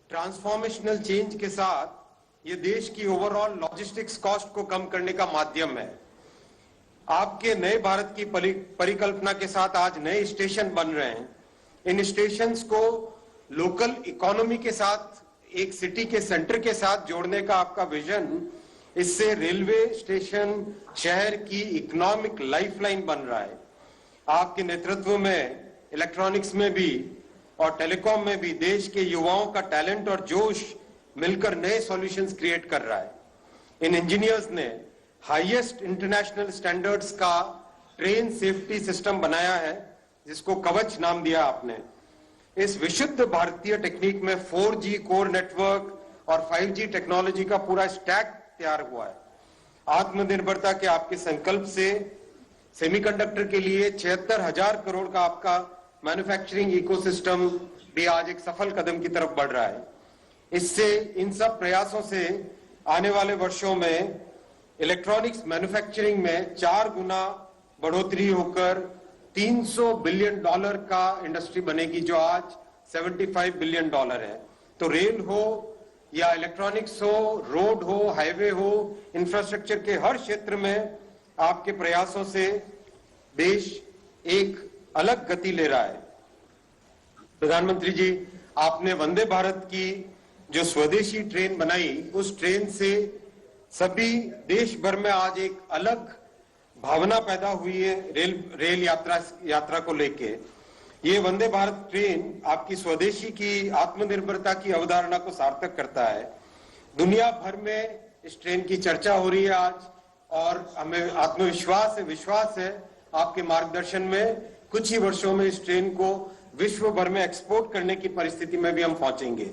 Transformational change के साथ ये देश की ओवरऑल लॉजिस्टिक्स कॉस्ट को कम करने का माध्यम है। आपके नए भारत की परिकल्पना के साथ आज नए स्टेशन बन रहे हैं। इन स्टेशंस को लोकल इकोनॉमी के साथ, एक सिटी के सेंटर के साथ जोड़ने का आपका विजन, इससे रेलवे स्टेशन शहर की इकोनॉमिक लाइफलाइन बन रहा है। आपके नेतृत्व में इलेक्ट्रॉनिक्स में भी और टेलीकॉम में भी देश के युवाओं का टैलेंट और जोश मिलकर नए सॉल्यूशंस क्रिएट कर रहा है। इन इंजीनियर्स ने हाईएस्ट इंटरनेशनल स्टैंडर्ड्स का ट्रेन सेफ्टी सिस्टम बनाया है, जिसको कवच नाम दिया आपने। इस विशुद्ध भारतीय टेक्निक में 4G कोर नेटवर्क और 5G टेक्नोलॉजी का पूरा स्टैक तैयार हुआ है। आत्मनिर्भरता के आपके संकल्प से सेमीकंडक्टर के लिए 76,000 करोड़ का आपका मैन्युफैक्चरिंग इकोसिस्टम भी आज एक सफल कदम की तरफ बढ़ रहा है। इससे, इन सब प्रयासों से आने वाले वर्षों में इलेक्ट्रॉनिक्स मैन्युफैक्चरिंग में 4 गुना बढ़ोतरी होकर $300 बिलियन का इंडस्ट्री बनेगी, जो आज $75 बिलियन है। तो रेल हो या इलेक्ट्रॉनिक्स हो, रोड हो, हाईवे हो, इंफ्रास्ट्रक्चर के हर क्षेत्र में आपके प्रयासों से देश एक अलग गति ले रहा है। प्रधानमंत्री जी, आपने वंदे भारत की जो स्वदेशी ट्रेन बनाई, उस ट्रेन से सभी देश भर में आज एक अलग भावना पैदा हुई है रेल यात्रा को लेके। ये वंदे भारत ट्रेन आपकी स्वदेशी की आत्मनिर्भरता की अवधारणा को सार्थक करता है। दुनिया भर में इस ट्रेन की चर्चा हो रही है आज, और हमें विश्वास है आपके मार्गदर्शन में कुछ ही वर्षों में इस ट्रेन को विश्व भर में एक्सपोर्ट करने की परिस्थिति में भी हम पहुंचेंगे।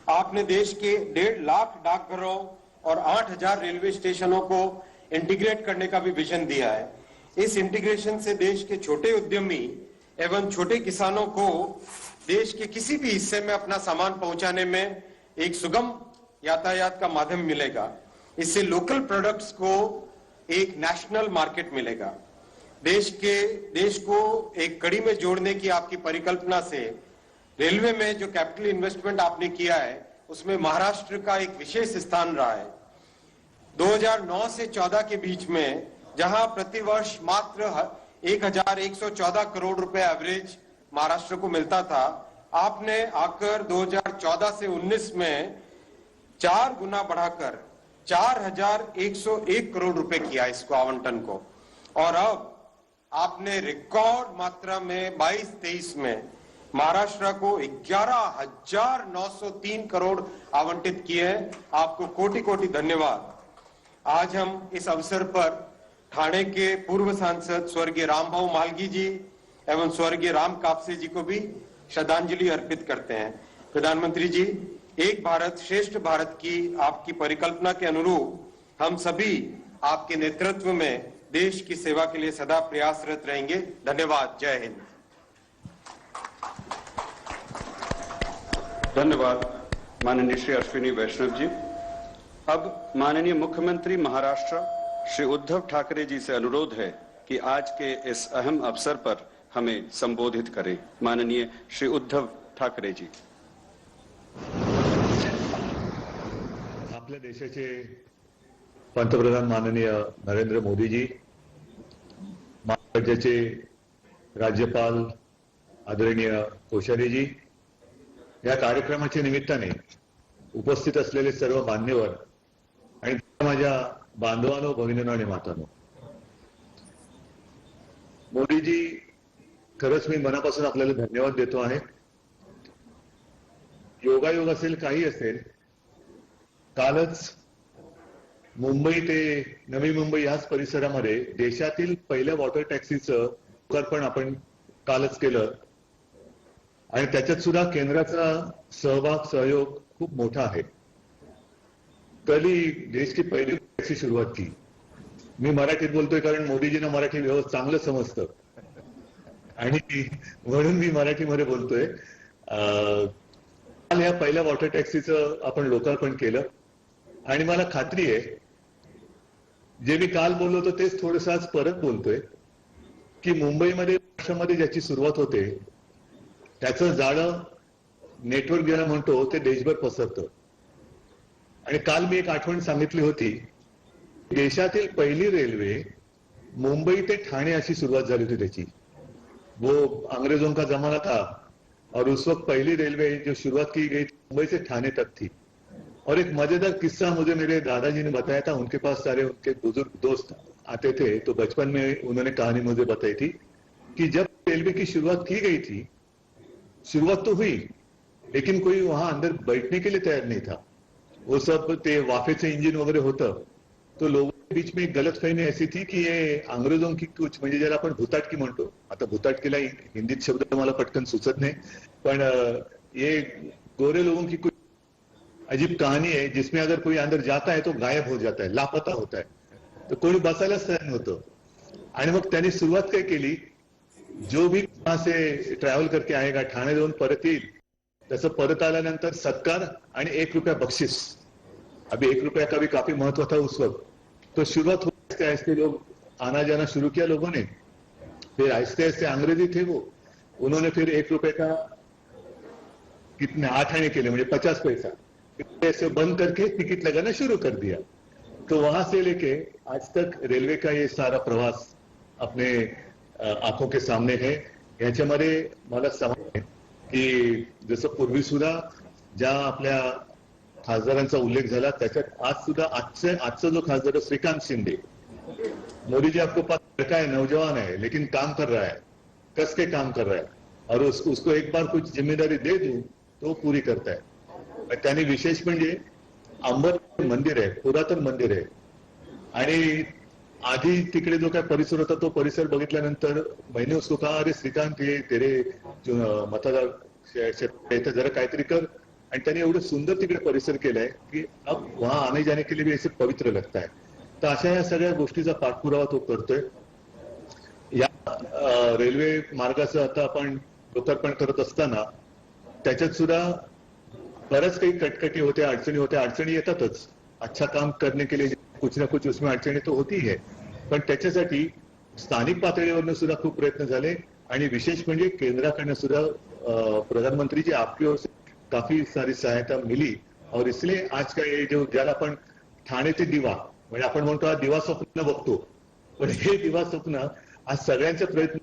आपने देश के 1.5 लाख डाकघरों और 8,000 रेलवे स्टेशनों को इंटीग्रेट करने का भी विजन दिया है। इस इंटीग्रेशन से देश के छोटे उद्यमी एवं छोटे किसानों को देश के किसी भी हिस्से में अपना सामान पहुंचाने में एक सुगम यातायात का माध्यम मिलेगा। इससे लोकल प्रोडक्ट्स को एक नेशनल मार्केट मिलेगा। देश को एक कड़ी में जोड़ने की आपकी परिकल्पना से रेलवे में जो कैपिटल इन्वेस्टमेंट आपने किया है, उसमें महाराष्ट्र का एक विशेष स्थान रहा है। 2009 से 14 के बीच में जहां प्रतिवर्ष मात्र 1,114 करोड़ रुपए एवरेज महाराष्ट्र को मिलता था, आपने आकर 2014 से 19 में 4 गुना बढ़ाकर 4,101 करोड़ रुपए किया इसको आवंटन को। और अब आपने रिकॉर्ड मात्रा में 22-23 में महाराष्ट्र को 11,903 करोड़ आवंटित किए हैं। आपको कोटि कोटि धन्यवाद। आज हम इस अवसर पर ठाणे के पूर्व सांसद स्वर्गीय रामभाऊ मालगी जी एवं स्वर्गीय राम कापसे जी को भी श्रद्धांजलि अर्पित करते हैं। प्रधानमंत्री जी, एक भारत श्रेष्ठ भारत की आपकी परिकल्पना के अनुरूप हम सभी आपके नेतृत्व में देश की सेवा के लिए सदा प्रयासरत रहेंगे। धन्यवाद। जय हिंद। धन्यवाद माननीय श्री अश्विनी वैष्णव जी। अब माननीय मुख्यमंत्री महाराष्ट्र श्री उद्धव ठाकरे जी से अनुरोध है कि आज के इस अहम अवसर पर हमें संबोधित करें। माननीय श्री उद्धव ठाकरे जी। आपल्या देशाचे पंतप्रधान माननीय नरेंद्र मोदी जी, महाराष्ट्राचे राज्यपाल आदरणीय कोश्यारी जी, या कार्यक्रमाच्या निमित्ताने उपस्थित असलेले सर्व मान्यवर आणि माझ्या बांधवांनो, भगिनींनो आणि मातांनो, मोदीजी, खरंच मी मनापासून आपल्याला धन्यवाद देतो आहे। योगायोग असेल, काही असेल, कालच मुंबई ते नवी मुंबई याच परिसरामध्ये देशातील पहिल्या वॉटर टॅक्सीचं लोकार्पण आपण कालच केलं आणि त्याच्यात सुद्धा केंद्राचा सहयोग खूप मोठा आहे। कली देश की पहिली टॅक्सी सुरुवात की। मी मराठीत बोलतोय कारण मोदीजींना मराठी व्यवस्थित चांगलं समजतं आणि म्हणून मी मराठीमध्ये बोलतोय। काल या पहिल्या वॉटर टॅक्सीचं आपण लोकार्पण केलं आणि मला खात्री आहे जे मी काल बोललो होतो तेच थोडंसं आज परत बोलतोय की मुंबईमध्ये महाराष्ट्रामध्ये ज्याची सुरुवात होते त्याचं जाळं नेटवर्क ज्याला म्हणतो ते देशभर पसरतं. आणि काल मी एक आठवण सांगितली होती, देशातील पहिली रेल्वे मुंबई ते ठाणे अशी सुरुवात झाली होती त्याची. वो अंग्रेजों का जमाना था और उस वक्त पहली रेलवे जो शुरुआत की गई मुंबई से ठाणे तक थी. और एक मजेदार किस्सा मुझे मेरे दादाजी ने बताया था. उनके पास सारे उनके बुजुर्ग दोस्त आते थे, तो बचपन में उन्होंने कहानी मुझे बताई थी कि जब रेलवे की शुरुआत की गई थी, शुरुआत तो हुई लेकिन कोई वहां अंदर बैठने के लिए तैयार नहीं था. वो सब ते वाफेचं इंजिन वगैरे होतं. तो लोगों के बीच में एक गलतफहमी ऐसी थी की ये अंग्रेजों की कुछ म्हणजे ज्याला आपण भुताटकी म्हणतो. आता भुताटकीला हिंदीत शब्द मला पटकन सुचत नाही, पण ये गोरे लोगों की कुछ अजीब कहानी है जिसमें अगर कोई अंदर जाता है तो गायब हो जाता है, लापता होता है. तर कोणी बसायलाच तयार नव्हतं. आणि मग त्यांनी सुरुवात काय केली, जो भी वहां से ट्रॅव्हल करके आएगा ठाणे जाऊन परत येईल त्याचं परत आल्यानंतर सत्कार आणि ₹1 बक्षीस. अभी ₹1 का भी काफी महत्व था उस वक्त. तो शुरुआत होते ऐसे लोग आना जाना शुरू किया लोगों ने. फिर आहिस्ते आहिस्ते अंग्रेजी थे वो, उन्होंने फिर ₹1 का कितने 8 आने के लिए म्हणजे 50 पैसा ऐसे बंद करके टिकट लगाना शुरू कर दिया. तो वहां से लेके आज तक रेलवे का ये सारा प्रवास अपने आंखों के सामने है. याच्यामध्ये मला समजते की जसं पूर्वी सुद्धा ज्या आपल्या खासदारांचा उल्लेख झाला त्याच्यात आज सुद्धा आजचा जो खासदार है श्रीकांत शिंदे. मोदी जी आपको पता लड़का है, नौजवान है, लेकिन काम कर रहा है, कस के काम कर रहा है. और उसको एक बार कुछ जिम्मेदारी दे दूं तो पूरी करता है. त्यांनी विशेष म्हणजे अंबर मंदिर आहे, पुरातन मंदिर आहे. आणि आधी तिकडे जो काय परिसर होता तो परिसर बघितल्यानंतर मैंने उसको कहा, अरे श्रीकांत ये तेरे मतदार क्षेत्र जरा काहीतरी कर. आणि त्यांनी एवढं सुंदर तिकडे परिसर केलाय की अब वहां आने जाने के लिए भी ऐसे पवित्र लगता है. तर अशा या सगळ्या गोष्टीचा पाठपुरावा तो करतोय. या रेल्वे मार्गाचं आता आपण लोकार्पण करत असताना त्याच्यात सुद्धा बऱ्याच काही कटकटी होत्या, अडचणी होत्या. अडचणी येतातच. अच्छा काम करने के लिए कुछ ना कुछ उसमें अडचणी तो होती है. पण त्याच्यासाठी स्थानिक पातळीवरनं सुद्धा खूप प्रयत्न झाले. आणि विशेष म्हणजे केंद्राकडनं सुद्धा प्रधानमंत्री जी आपकी ओर से काफी सारी सहायता मिली. और इसलिए आज का ये जो ज्याला आपण ठाणे ते दिवा म्हणजे आपण म्हणतो हा दिवा स्वप्न बघतो, पण हे दिवा स्वप्न आज सगळ्यांचा प्रयत्न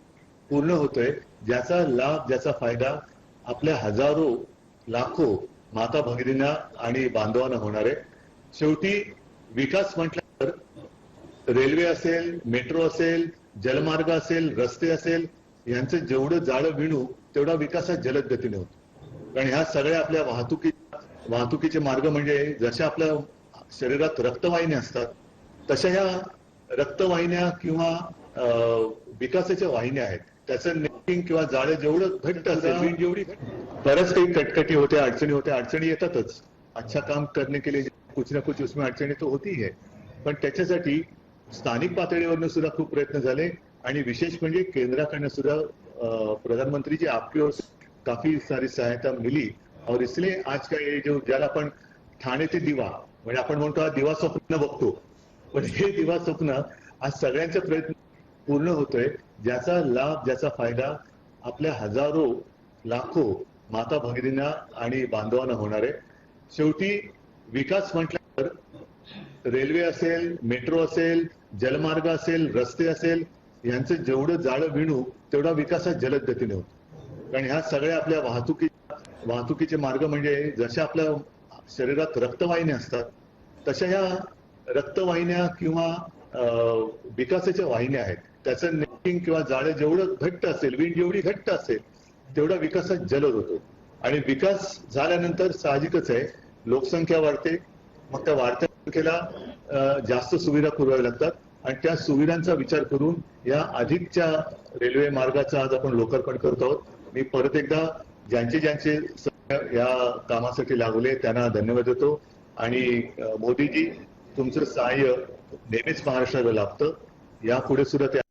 पूर्ण होतोय. ज्याचा लाभ ज्याचा फायदा आपल्या हजारो लाखो माता भगिनींना आणि बांधवांना होणार आहे. शेवटी विकास म्हटल्यावर रेल्वे असेल, मेट्रो असेल, जलमार्ग असेल, रस्ते असेल, यांचं जेवढं जाळं विणू तेवढा विकास हा जलद गतीने होतो. कारण ह्या सगळ्या आपल्या वाहतुकीचे मार्ग म्हणजे जशा आपल्या शरीरात रक्तवाहिन्या असतात तशा ह्या रक्तवाहिन्या किंवा विकासाच्या वाहिन्या आहेत. त्याचं नेटिंग किंवा जाळं जेवढं घट्ट असेल, जेवढी बऱ्याच काही कटकटी होत्या, अडचणी होत्या. अडचणी येतातच. अच्छा काम करने के लिए कुछ ना कुछ उसमें अडचणी तो होती है. पण त्याच्यासाठी स्थानिक पातळीवरनं सुद्धा खूप प्रयत्न झाले. आणि विशेष म्हणजे केंद्राकडनं सुद्धा प्रधानमंत्री जी आपकी ओर से काफी सारी सहायता मिली. और इसलिए आज का ये जो ज्याला आपण ठाणे ते दिवा म्हणजे आपण म्हणतो हा दिवा स्वप्न बघतो, पण हे दिवा स्वप्न आज सगळ्यांचा प्रयत्न पूर्ण होतोय. ज्याचा लाभ ज्याचा फायदा आपल्या हजारो लाखो माता भगिनींना आणि बांधवांना होणार आहे. शेवटी विकास म्हटल्यावर रेल्वे असेल, मेट्रो असेल, जलमार्ग असेल, रस्ते असेल, यांचं जेवढं जाळं विणू तेवढा विकास हा जलद गतीने होतो. कारण ह्या सगळ्या आपल्या वाहतुकीचे मार्ग म्हणजे जशा आपल्या शरीरात रक्तवाहिन्या असतात तशा ह्या रक्तवाहिन्या किंवा विकासाच्या वाहिन्या आहेत. त्याचं नेटिंग किंवा जाळं जेवढं घट्ट असेल, विण जेवढी घट्ट असेल तेवढा विकास हा जलद होतो. आणि विकास झाल्यानंतर साहजिकच आहे लोकसंख्या वाढते. मग त्या वाढत्या संख्येला जास्त सुविधा पुरवाव्या लागतात. आणि त्या सुविधांचा विचार करून या अधिकच्या रेल्वे मार्गाचं आज आपण लोकार्पण करत आहोत. मी परत एकदा ज्यांचे या कामासाठी लागले त्यांना धन्यवाद देतो. आणि मोदीजी तुमचं सहाय्य नेहमीच महाराष्ट्राला लाभतं. यापुढे सुद्धा त्या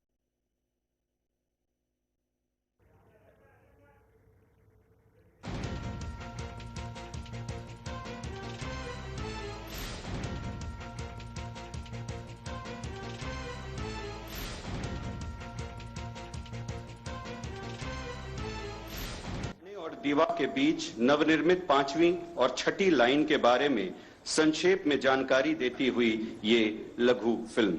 रीवा के बीच नवनिर्मित 5वीं और 6ठी लाइन के बारे में संक्षेप में जानकारी देती हुई ये लघु फिल्म।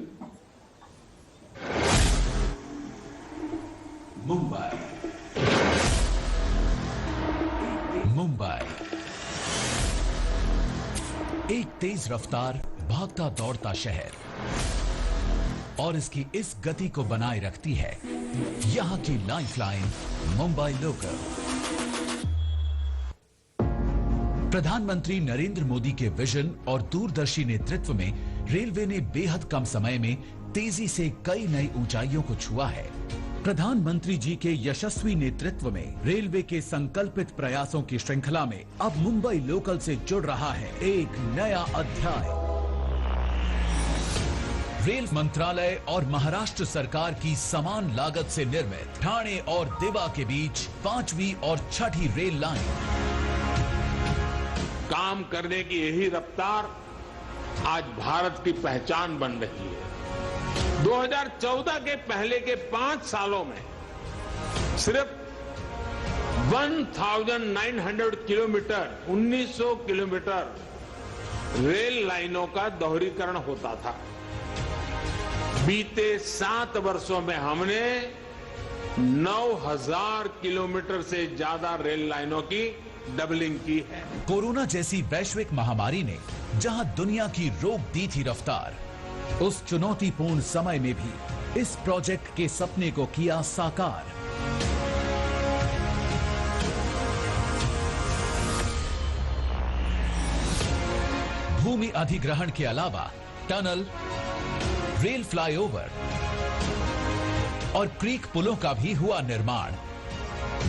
मुंबई एक तेज रफ्तार भागता दौड़ता शहर, और इसकी इस गति को बनाए रखती है यहां की लाइफलाइन मुंबई लोकल। प्रधानमंत्री नरेंद्र मोदी के विजन और दूरदर्शी नेतृत्व में रेलवे ने बेहद कम समय में तेजी से कई नई ऊंचाइयों को छुआ है। प्रधानमंत्री जी के यशस्वी नेतृत्व में रेलवे के संकल्पित प्रयासों की श्रृंखला में अब मुंबई लोकल से जुड़ रहा है एक नया अध्याय। रेल मंत्रालय और महाराष्ट्र सरकार की समान लागत से निर्मित ठाणे और दिवा के बीच 5वीं और 6ठी रेल लाइन। काम करने की यही रफ्तार आज भारत की पहचान बन रही है। 2014 के पहले के 5 सालों में सिर्फ 1900 किलोमीटर 1900 किलोमीटर रेल लाइनों का दोहरीकरण होता था। बीते 7 वर्षों में हमने 9000 किलोमीटर से ज्यादा रेल लाइनों की डबलिंग की है। कोरोना जैसी वैश्विक महामारी ने जहां दुनिया की रोक दी थी रफ्तार, उस चुनौतीपूर्ण समय में भी इस प्रोजेक्ट के सपने को किया साकार। भूमि अधिग्रहण के अलावा टनल, रेल फ्लाईओवर और क्रीक पुलों का भी हुआ निर्माण।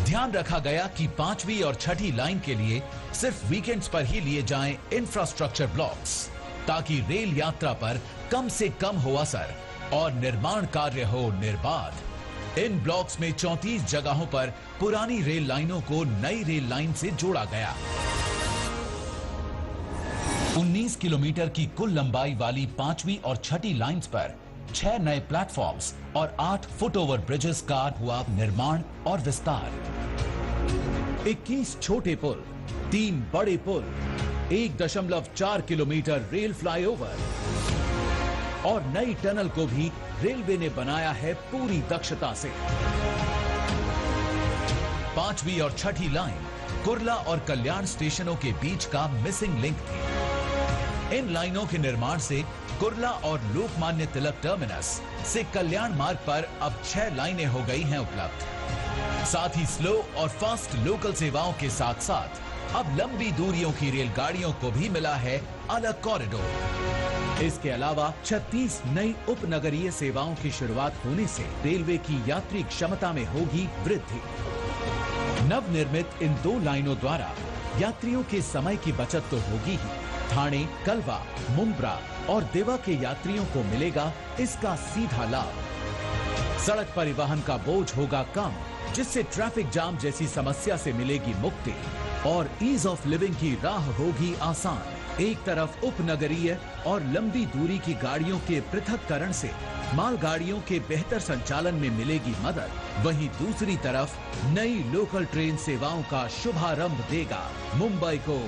ध्यान रखा गया कि 5वीं और 6ठी लाइन के लिए सिर्फ वीकेंड्स पर ही लिए जाएं इंफ्रास्ट्रक्चर ब्लॉक्स, ताकि रेल यात्रा पर कम से कम हो असर और निर्माण कार्य हो निर्बाध। इन ब्लॉक्स में 34 जगहों पर पुरानी रेल लाइनों को नई रेल लाइन से जोड़ा गया। 19 किलोमीटर की कुल लंबाई वाली 5वीं और 6ठी लाइंस पर 6 नए प्लेटफॉर्म्स और 8 फुट ओवर ब्रिजेस का हुआ निर्माण और विस्तार। 21 छोटे पुल, 3 बड़े पुल, 1.4 किलोमीटर रेल फ्लाईओवर और नई टनल को भी रेलवे ने बनाया है पूरी दक्षता से। 5वीं और 6ठी लाइन कुर्ला और कल्याण स्टेशनों के बीच का मिसिंग लिंक थी। इन लाइनों के निर्माण से कुर्ला और लोकमान्य तिलक टर्मिनस से कल्याण मार्ग पर अब 6 लाइनें हो गई हैं उपलब्ध। साथ ही स्लो और फास्ट लोकल सेवाओं के साथ साथ अब लंबी दूरियों की रेलगाड़ियों को भी मिला है अलग कॉरिडोर। इसके अलावा 36 नई उपनगरीय सेवाओं की शुरुआत होने से रेलवे की यात्री क्षमता में होगी वृद्धि। नवनिर्मित इन 2 लाइनों द्वारा यात्रियों के समय की बचत तो होगी ही, ठाणे, कलवा, मुंब्रा और दिवा के यात्रियों को मिलेगा इसका सीधा लाभ। सड़क परिवहन का बोझ होगा कम, जिससे ट्रैफिक जाम जैसी समस्या से मिलेगी मुक्ति और ईज ऑफ लिविंग की राह होगी आसान। एक तरफ उपनगरीय और लंबी दूरी की गाड़ियों के पृथक्करण से मालगाड़ियों के बेहतर संचालन में मिलेगी मदद, वहीं दूसरी तरफ नई लोकल ट्रेन सेवाओं का शुभारंभ देगा मुंबई को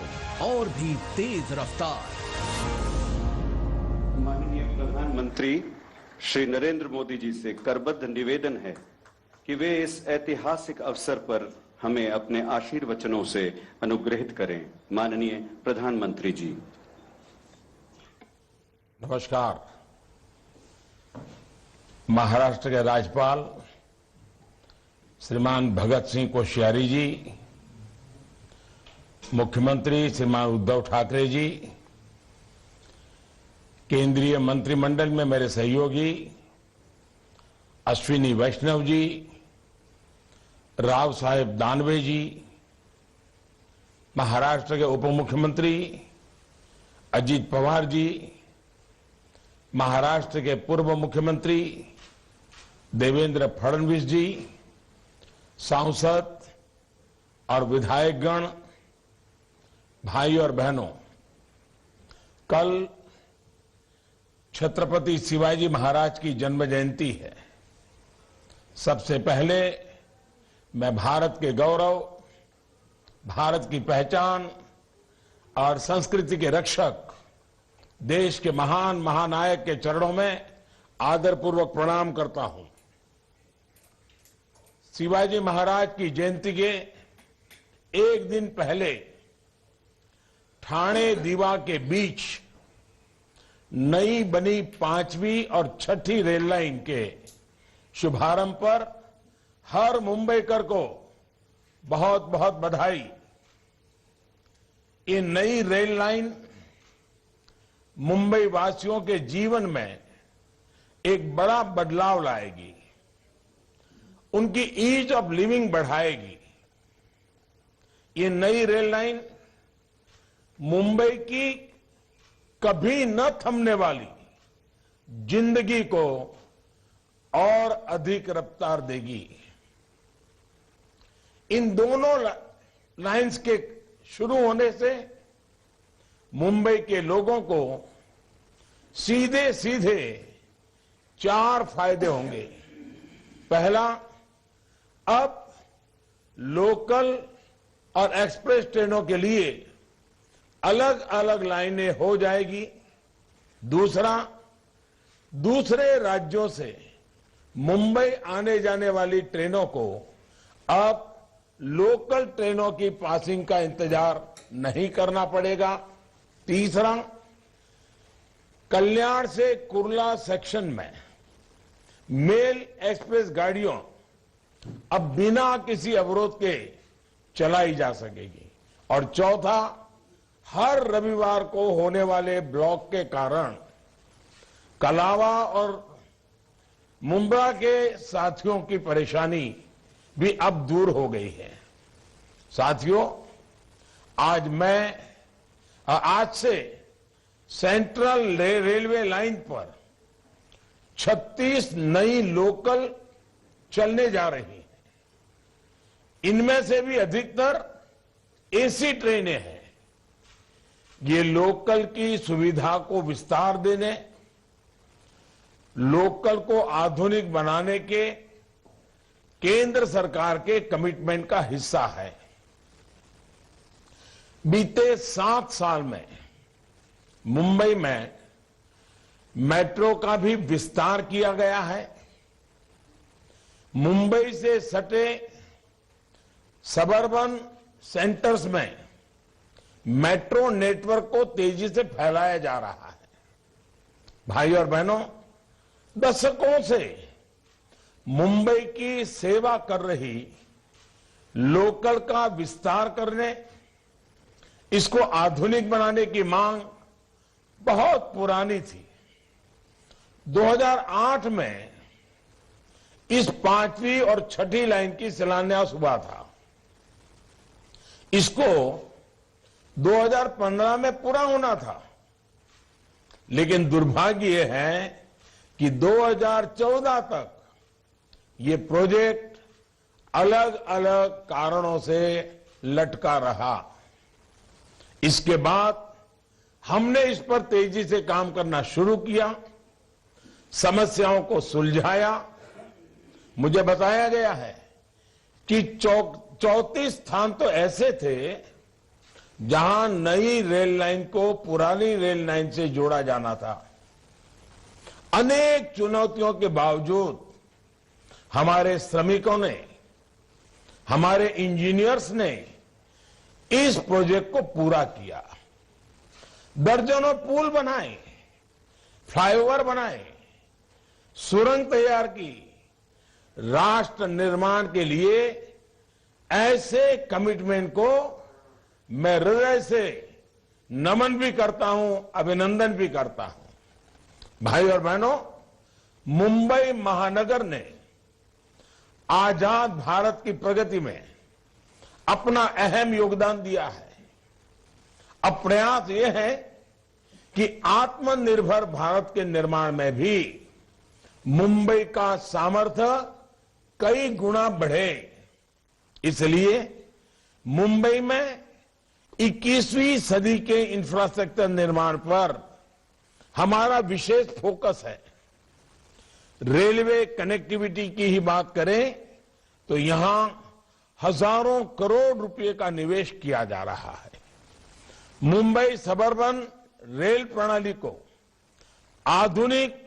और भी तेज रफ्तार। माननीय प्रधानमंत्री श्री नरेंद्र मोदी जी से करबद्ध निवेदन है कि वे इस ऐतिहासिक अवसर पर हमें अपने आशीर्वचनों से अनुग्रहित करें। माननीय प्रधानमंत्री जी। नमस्कार। महाराष्ट्र के राज्यपाल श्रीमान भगत सिंह कोश्यारी जी, मुख्यमंत्री श्रीमान उद्धव ठाकरे जी, केंद्रीय मंत्रिमंडल में मेरे सहयोगी अश्विनी वैष्णव जी, राव साहेब दानवे जी, महाराष्ट्र के उप मुख्यमंत्री अजीत पवार जी, महाराष्ट्र के पूर्व मुख्यमंत्री देवेंद्र फडणवीस जी, सांसद और विधायकगण, भाई और बहनों, कल छत्रपति शिवाजी महाराज की जन्म जयंती है। सबसे पहले मैं भारत के गौरव भारत की पहचान और संस्कृति के रक्षक देश के महान महानायक के चरणों में आदरपूर्वक प्रणाम करता हूं। शिवाजी महाराज की जयंती के एक दिन पहले ठाणे दीवा के बीच नई बनी 5वीं और 6ठी रेल लाइन के शुभारंभ पर हर मुंबईकर को बहुत बहुत बधाई। ये नई रेल लाइन मुंबई वासियों के जीवन में एक बड़ा बदलाव लाएगी, उनकी ईज ऑफ लिविंग बढ़ाएगी। ये नई रेल लाइन मुंबई की कभी न थमने वाली जिंदगी को और अधिक रफ्तार देगी। इन दोनों लाइंस के शुरू होने से मुंबई के लोगों को सीधे सीधे 4 फायदे होंगे। पहला, अब लोकल और एक्सप्रेस ट्रेनों के लिए अलग अलग लाइनें हो जाएगी। दूसरा, दूसरे राज्यों से मुंबई आने जाने वाली ट्रेनों को अब लोकल ट्रेनों की पासिंग का इंतजार नहीं करना पड़ेगा। तीसरा, कल्याण से कुर्ला सेक्शन में मेल एक्सप्रेस गाड़ियों अब बिना किसी अवरोध के चलाई जा सकेगी। और चौथा, हर रविवार को होने वाले ब्लॉक के कारण कलावा और मुंब्रा के साथियों की परेशानी भी अब दूर हो गई है। साथियों, आज से सेंट्रल रेलवे लाइन पर 36 नई लोकल चलने जा रही हैं। इनमें से भी अधिकतर एसी ट्रेनें हैं। ये लोकल की सुविधा को विस्तार देने, लोकल को आधुनिक बनाने के केंद्र सरकार के कमिटमेंट का हिस्सा है। बीते 7 साल में मुंबई में मेट्रो का भी विस्तार किया गया है। मुंबई से सटे सबर्बन सेंटर्स में मेट्रो नेटवर्क को तेजी से फैलाया जा रहा है। भाई और बहनों, दशकों से मुंबई की सेवा कर रही लोकल का विस्तार करने, इसको आधुनिक बनाने की मांग बहुत पुरानी थी। 2008 में इस 5वीं और 6ठी लाइन की शिलान्यास हुआ था। इसको 2015 में पूरा होना था, लेकिन दुर्भाग्य यह है कि 2014 तक ये प्रोजेक्ट अलग अलग कारणों से लटका रहा। इसके बाद हमने इस पर तेजी से काम करना शुरू किया, समस्याओं को सुलझाया। मुझे बताया गया है कि 34 स्थान तो ऐसे थे जहां नई रेल लाइन को पुरानी रेल लाइन से जोड़ा जाना था। अनेक चुनौतियों के बावजूद हमारे श्रमिकों ने, हमारे इंजीनियर्स ने इस प्रोजेक्ट को पूरा किया। दर्जनों पुल बनाए, फ्लाईओवर बनाए, सुरंग तैयार की। राष्ट्र निर्माण के लिए ऐसे कमिटमेंट को मैं हृदय से नमन भी करता हूं, अभिनंदन भी करता हूं। भाई और बहनों, मुंबई महानगर ने आजाद भारत की प्रगति में अपना अहम योगदान दिया है। अब प्रयास यह है कि आत्मनिर्भर भारत के निर्माण में भी मुंबई का सामर्थ्य कई गुना बढ़े। इसलिए मुंबई में 21वीं सदी के इंफ्रास्ट्रक्चर निर्माण पर हमारा विशेष फोकस है। रेलवे कनेक्टिविटी की ही बात करें तो यहां हजारों करोड़ रुपए का निवेश किया जा रहा है। मुंबई सबअर्बन रेल प्रणाली को आधुनिक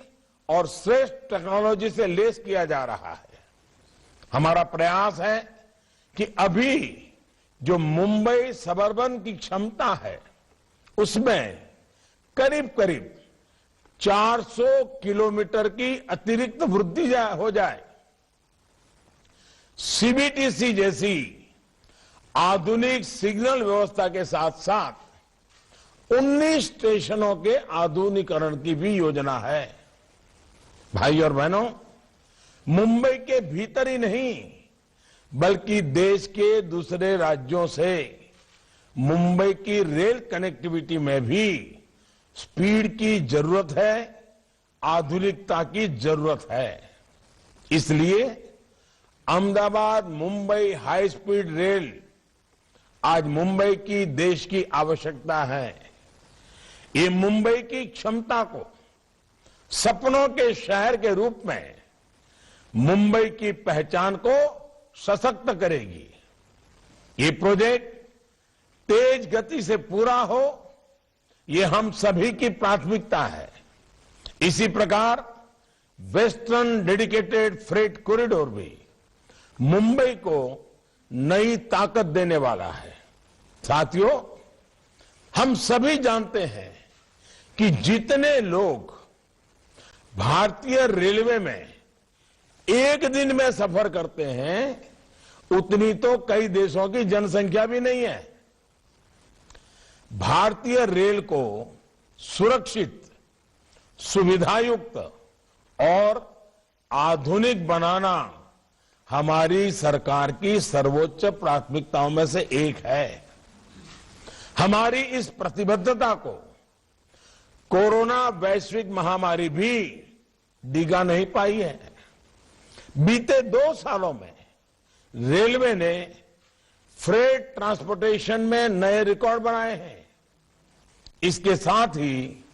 और श्रेष्ठ टेक्नोलॉजी से लैस किया जा रहा है। हमारा प्रयास है कि अभी जो मुंबई सबअर्बन की क्षमता है उसमें करीब करीब 400 किलोमीटर की अतिरिक्त वृद्धि हो जाए। सीबीटीसी जैसी आधुनिक सिग्नल व्यवस्था के साथ साथ 19 स्टेशनों के आधुनिकीकरण की भी योजना है। भाई और बहनों, मुंबई के भीतर ही नहीं बल्कि देश के दूसरे राज्यों से मुंबई की रेल कनेक्टिविटी में भी स्पीड की जरूरत है, आधुनिकता की जरूरत है। इसलिए Ahmedabad Mumbai high speed rail आज मुंबई की देश की आवश्यकता है। ये मुंबई की क्षमता को सपनों के शहर के रूप में मुंबई की पहचान को सशक्त करेगी। ये प्रोजेक्ट तेज गति से पूरा हो, ये हम सभी की प्राथमिकता है। इसी प्रकार वेस्टर्न डेडिकेटेड फ्रेट कॉरिडोर भी मुंबई को नई ताकत देने वाला है। साथियों, हम सभी जानते हैं कि जितने लोग भारतीय रेलवे में एक दिन में सफर करते हैं उतनी तो कई देशों की जनसंख्या भी नहीं है। भारतीय रेल को सुरक्षित, सुविधायुक्त और आधुनिक बनाना हमारी सरकार की सर्वोच्च प्राथमिकताओं में से एक है। हमारी इस प्रतिबद्धता को कोरोना वैश्विक महामारी भी डिगा नहीं पाई है। बीते 2 सालों में रेलवे ने फ्रेट ट्रांसपोर्टेशन में नए रिकॉर्ड बनाए हैं। इसके साथ ही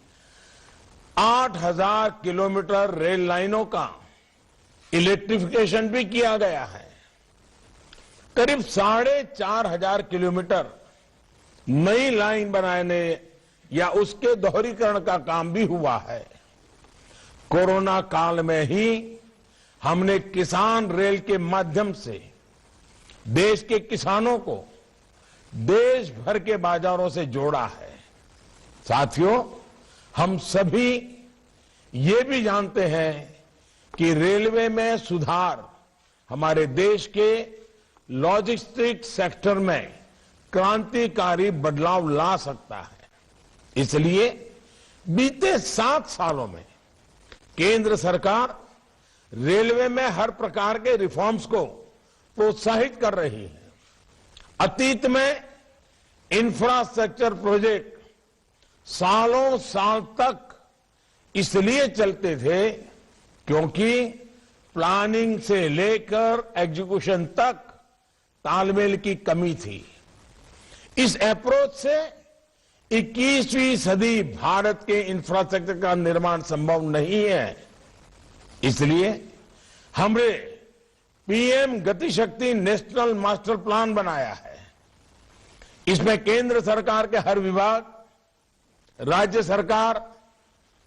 8000 किलोमीटर रेल लाइनों का इलेक्ट्रिफिकेशन भी किया गया है। करीब 4500 किलोमीटर नई लाइन बनाने या उसके दोहरीकरण का काम भी हुआ है। कोरोना काल में ही हमने किसान रेल के माध्यम से देश के किसानों को देश भर के बाजारों से जोड़ा है। साथियों, हम सभी ये भी जानते हैं कि रेलवे में सुधार हमारे देश के लॉजिस्टिक सेक्टर में क्रांतिकारी बदलाव ला सकता है। इसलिए बीते 7 सालों में केंद्र सरकार रेलवे में हर प्रकार के रिफॉर्म्स को प्रोत्साहित कर रही है। अतीत में इंफ्रास्ट्रक्चर प्रोजेक्ट सालों साल तक इसलिए चलते थे क्योंकि प्लानिंग से लेकर एग्जीक्यूशन तक तालमेल की कमी थी। इस अप्रोच से 21वीं सदी भारत के इंफ्रास्ट्रक्चर का निर्माण संभव नहीं है। इसलिए हमने पीएम गति शक्ति नेशनल मास्टर प्लान बनाया है। इसमें केंद्र सरकार के हर विभाग, राज्य सरकार,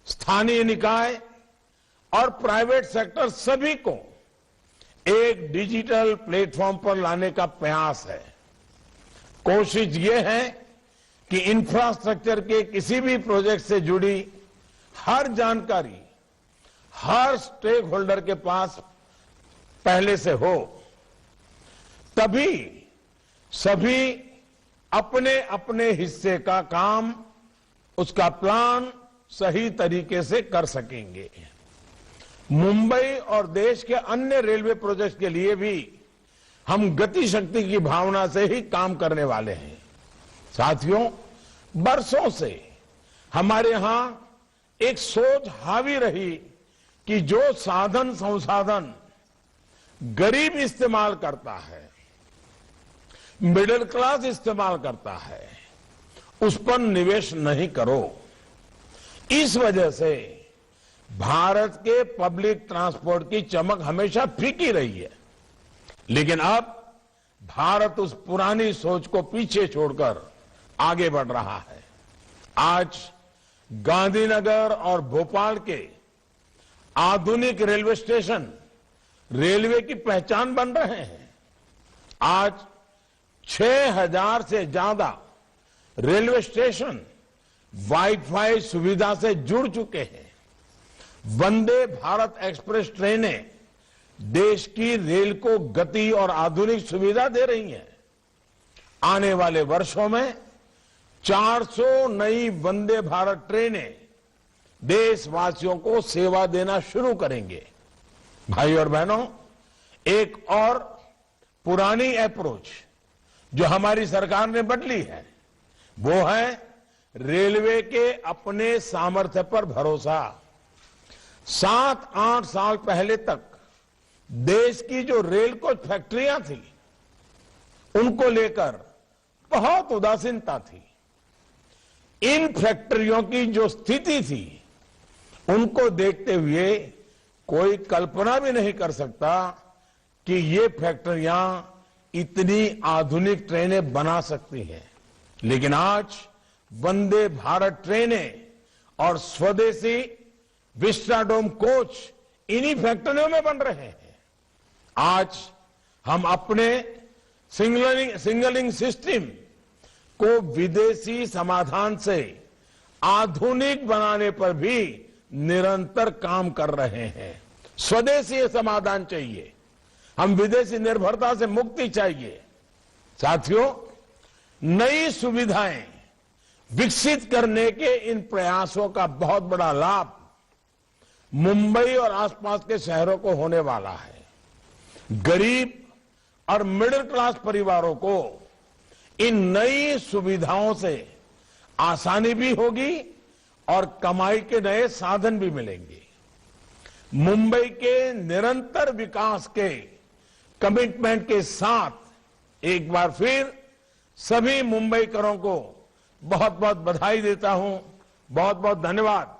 स्थानीय निकाय और प्राइवेट सेक्टर सभी को एक डिजिटल प्लेटफॉर्म पर लाने का प्रयास है। कोशिश ये है कि इंफ्रास्ट्रक्चर के किसी भी प्रोजेक्ट से जुड़ी हर जानकारी हर स्टेक होल्डर के पास पहले से हो, तभी सभी अपने अपने हिस्से का काम, उसका प्लान सही तरीके से कर सकेंगे। मुंबई और देश के अन्य रेलवे प्रोजेक्ट्स के लिए भी हम गति शक्ति की भावना से ही काम करने वाले हैं। साथियों, बरसों से हमारे यहां एक सोच हावी रही कि जो साधन संसाधन गरीब इस्तेमाल करता है, मिडिल क्लास इस्तेमाल करता है, उस पर निवेश नहीं करो। इस वजह से भारत के पब्लिक ट्रांसपोर्ट की चमक हमेशा फीकी रही है। लेकिन अब भारत उस पुरानी सोच को पीछे छोड़कर आगे बढ़ रहा है। आज गांधीनगर और भोपाल के आधुनिक रेलवे स्टेशन रेलवे की पहचान बन रहे हैं। आज 6000 से ज्यादा रेलवे स्टेशन वाईफाई सुविधा से जुड़ चुके हैं। वंदे भारत एक्सप्रेस ट्रेनें देश की रेल को गति और आधुनिक सुविधा दे रही हैं। आने वाले वर्षों में 400 नई वंदे भारत ट्रेनें देशवासियों को सेवा देना शुरू करेंगे। भाई और बहनों, एक और पुरानी अप्रोच जो हमारी सरकार ने बदली है वो है रेलवे के अपने सामर्थ्य पर भरोसा। 7-8 साल पहले तक देश की जो रेल कोच फैक्ट्रियां थी उनको लेकर बहुत उदासीनता थी। इन फैक्ट्रियों की जो स्थिति थी उनको देखते हुए कोई कल्पना भी नहीं कर सकता कि ये फैक्ट्रियां इतनी आधुनिक ट्रेनें बना सकती हैं। लेकिन आज वंदे भारत ट्रेनें और स्वदेशी विस्टाडोम कोच इन्हीं फैक्ट्रियों में बन रहे हैं। आज हम अपने सिंगलिंग सिस्टम को विदेशी समाधान से आधुनिक बनाने पर भी निरंतर काम कर रहे हैं। स्वदेशी समाधान चाहिए, हम विदेशी निर्भरता से मुक्ति चाहिए। साथियों, नई सुविधाएं विकसित करने के इन प्रयासों का बहुत बड़ा लाभ मुंबई और आसपास के शहरों को होने वाला है। गरीब और मिडिल क्लास परिवारों को इन नई सुविधाओं से आसानी भी होगी और कमाई के नए साधन भी मिलेंगे। मुंबई के निरंतर विकास के कमिटमेंट के साथ एक बार फिर सभी मुंबईकरों को बहुत बहुत बधाई देता हूं। बहुत बहुत धन्यवाद।